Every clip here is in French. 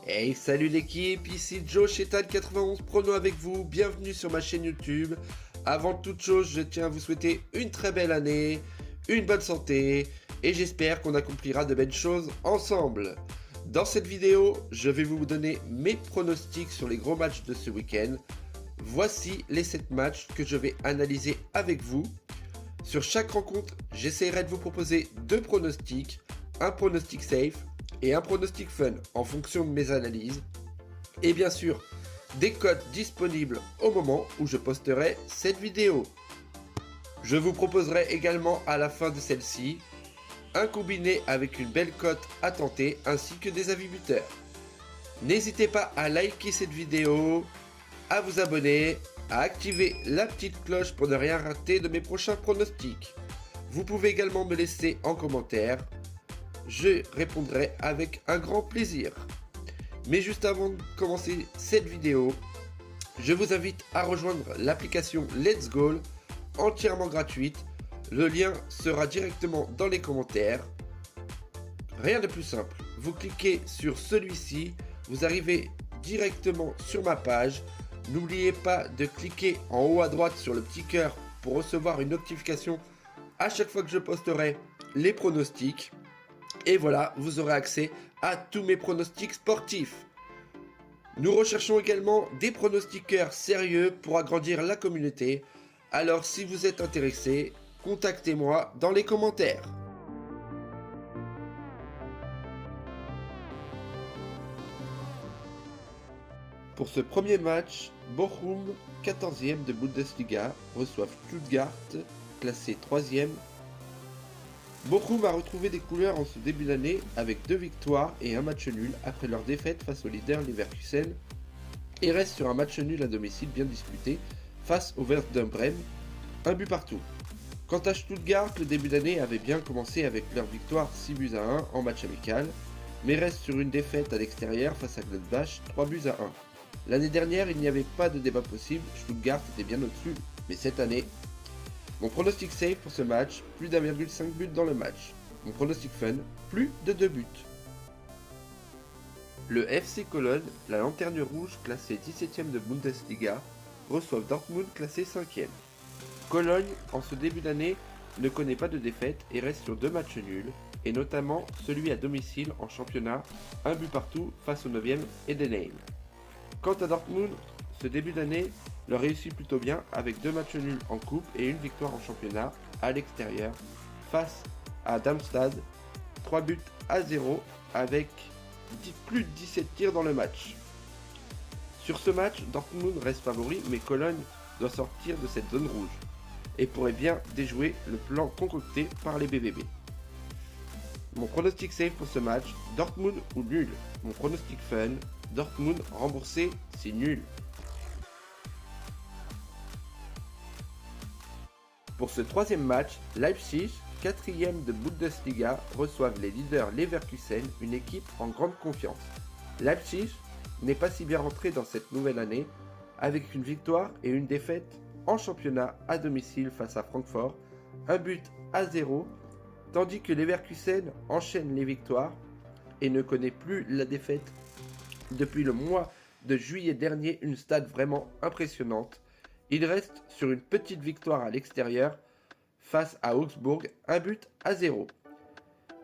Hey, salut l'équipe, ici Joe Chetan 91 Prono avec vous, bienvenue sur ma chaîne YouTube. Avant toute chose, je tiens à vous souhaiter une très belle année, une bonne santé, et j'espère qu'on accomplira de belles choses ensemble. Dans cette vidéo, je vais vous donner mes pronostics sur les gros matchs de ce week-end. Voici les 7 matchs que je vais analyser avec vous. Sur chaque rencontre, j'essaierai de vous proposer 2 pronostics, un pronostic safe et un pronostic fun en fonction de mes analyses. Et bien sûr, des codes disponibles au moment où je posterai cette vidéo. Je vous proposerai également à la fin de celle-ci un combiné avec une belle cote à tenter ainsi que des avis buteurs. N'hésitez pas à liker cette vidéo, à vous abonner, à activer la petite cloche pour ne rien rater de mes prochains pronostics. Vous pouvez également me laisser en commentaire, je répondrai avec un grand plaisir. Mais juste avant de commencer cette vidéo, je vous invite à rejoindre l'application Let's Goal, entièrement gratuite. Le lien sera directement dans les commentaires. Rien de plus simple, vous cliquez sur celui-ci, vous arrivez directement sur ma page. N'oubliez pas de cliquer en haut à droite sur le petit cœur pour recevoir une notification à chaque fois que je posterai les pronostics. Et voilà, vous aurez accès à tous mes pronostics sportifs. Nous recherchons également des pronostiqueurs sérieux pour agrandir la communauté. Alors si vous êtes intéressé, contactez-moi dans les commentaires. Pour ce premier match, Bochum, 14e de Bundesliga, reçoivent Stuttgart, classé 3e. Bochum a retrouvé des couleurs en ce début d'année avec 2 victoires et un match nul après leur défaite face au leader Leverkusen et reste sur un match nul à domicile bien disputé face au Werder Bremen, un but partout. Quant à Stuttgart, le début d'année avait bien commencé avec leur victoire 6-1 en match amical, mais reste sur une défaite à l'extérieur face à Gladbach 3-1. L'année dernière, il n'y avait pas de débat possible, Stuttgart était bien au-dessus, mais cette année, mon pronostic safe pour ce match, plus d'1,5 but dans le match. Mon pronostic fun, plus de 2 buts. Le FC Cologne, la lanterne rouge classée 17e de Bundesliga, reçoivent Dortmund classé 5e. Cologne, en ce début d'année, ne connaît pas de défaite et reste sur 2 matchs nuls, et notamment celui à domicile en championnat, un but partout face au 9e Heidenheim. Quant à Dortmund, ce début d'année leur réussit plutôt bien avec 2 matchs nuls en coupe et une victoire en championnat à l'extérieur face à Darmstadt, 3-0 avec plus de 17 tirs dans le match. Sur ce match, Dortmund reste favori mais Cologne doit sortir de cette zone rouge et pourrait bien déjouer le plan concocté par les BVB. Mon pronostic safe pour ce match, Dortmund ou nul. Mon pronostic fun, Dortmund remboursé, c'est nul. Pour ce troisième match, Leipzig, 4e de Bundesliga, reçoivent les leaders Leverkusen, une équipe en grande confiance. Leipzig n'est pas si bien rentré dans cette nouvelle année, avec une victoire et une défaite en championnat à domicile face à Francfort, 1-0, tandis que Leverkusen enchaîne les victoires et ne connaît plus la défaite depuis le mois de juillet dernier, une stat vraiment impressionnante. Il reste sur une petite victoire à l'extérieur face à Augsbourg, 1-0.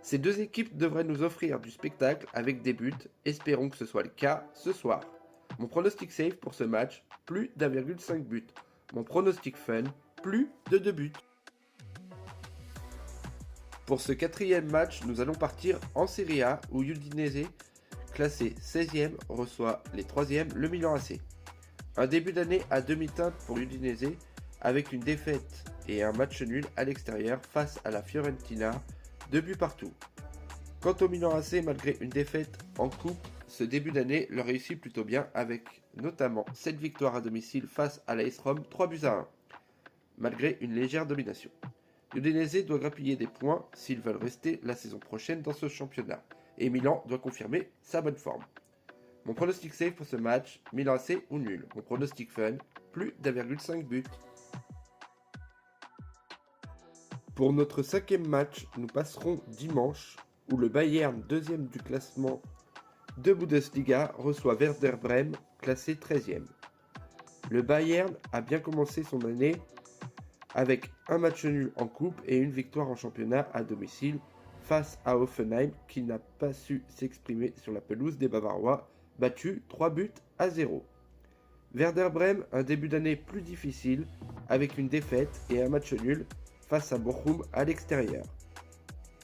Ces deux équipes devraient nous offrir du spectacle avec des buts, espérons que ce soit le cas ce soir. Mon pronostic safe pour ce match, plus d'1,5 but. Mon pronostic fun, plus de 2 buts. Pour ce quatrième match, nous allons partir en Serie A où Udinese, classé 16e, reçoit les 3e, le Milan AC. Un début d'année à demi-teinte pour Udinese avec une défaite et un match nul à l'extérieur face à la Fiorentina, 2 buts partout. Quant au Milan AC, malgré une défaite en coupe, ce début d'année leur réussit plutôt bien avec notamment 7 victoires à domicile face à l'AS Rome, 3-1, malgré une légère domination. Udinese doit grappiller des points s'ils veulent rester la saison prochaine dans ce championnat, et Milan doit confirmer sa bonne forme. Mon pronostic safe pour ce match, Milan AC ou nul. Mon pronostic fun, plus d'1,5 but. Pour notre 5e match, nous passerons dimanche, où le Bayern, 2e du classement, de Bundesliga reçoit Werder Bremen, classé 13e. Le Bayern a bien commencé son année avec un match nul en coupe et une victoire en championnat à domicile face à Hoffenheim qui n'a pas su s'exprimer sur la pelouse des Bavarois, battu 3-0. Werder Bremen, un début d'année plus difficile avec une défaite et un match nul face à Bochum à l'extérieur.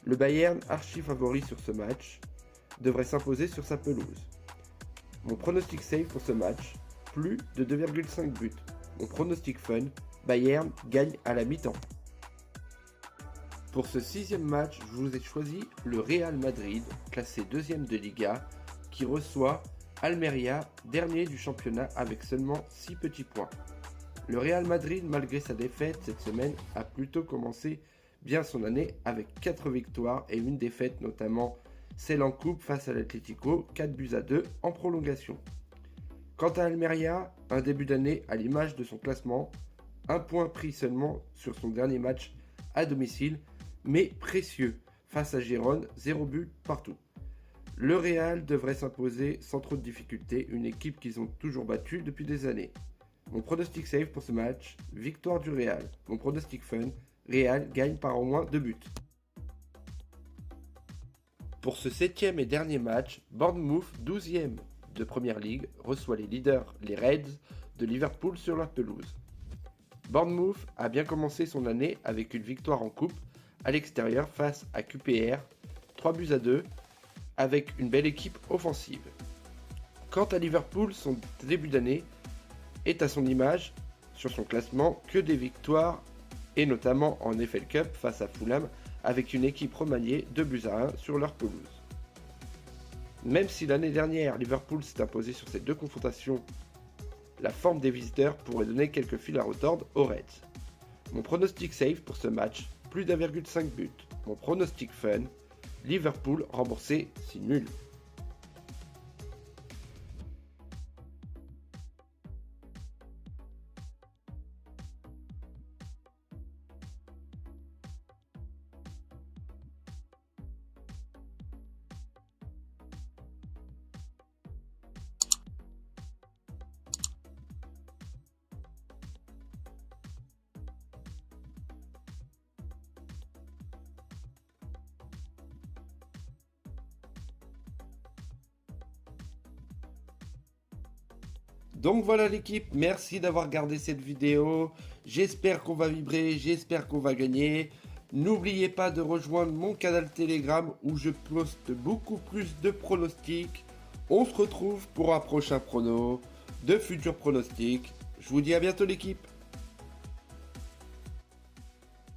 Le Bayern, archi favori sur ce match, devrait s'imposer sur sa pelouse. Mon pronostic safe pour ce match, plus de 2,5 buts. Mon pronostic fun, Bayern gagne à la mi-temps. Pour ce 6e match, je vous ai choisi le Real Madrid, classé 2e de Liga, qui reçoit Almeria, dernier du championnat avec seulement 6 petits points. Le Real Madrid, malgré sa défaite cette semaine, a plutôt commencé bien son année avec 4 victoires et une défaite, notamment celle en coupe face à l'Atlético, 4-2 en prolongation. Quant à Almeria, un début d'année à l'image de son classement, un point pris seulement sur son dernier match à domicile, mais précieux face à Gérone, 0 but partout. Le Real devrait s'imposer sans trop de difficultés, une équipe qu'ils ont toujours battue depuis des années. Mon pronostic safe pour ce match, victoire du Real. Mon pronostic fun, Real gagne par au moins 2 buts. Pour ce 7e et dernier match, Bournemouth, 12e de Première Ligue, reçoit les leaders, les Reds, de Liverpool sur leur pelouse. Bournemouth a bien commencé son année avec une victoire en coupe à l'extérieur face à QPR, 3-2, avec une belle équipe offensive. Quant à Liverpool, son début d'année est à son image sur son classement que des victoires et notamment en FA Cup face à Fulham avec une équipe remaniée 2-1 sur leur pelouse. Même si l'année dernière Liverpool s'est imposé sur ces deux confrontations, la forme des visiteurs pourrait donner quelques fils à retordre aux Reds. Mon pronostic safe pour ce match, plus d'1,5 but. Mon pronostic fun, Liverpool remboursé si nul. Donc voilà l'équipe, merci d'avoir regardé cette vidéo. J'espère qu'on va vibrer, j'espère qu'on va gagner. N'oubliez pas de rejoindre mon canal Telegram où je poste beaucoup plus de pronostics. On se retrouve pour un prochain prono, de futurs pronostics. Je vous dis à bientôt l'équipe.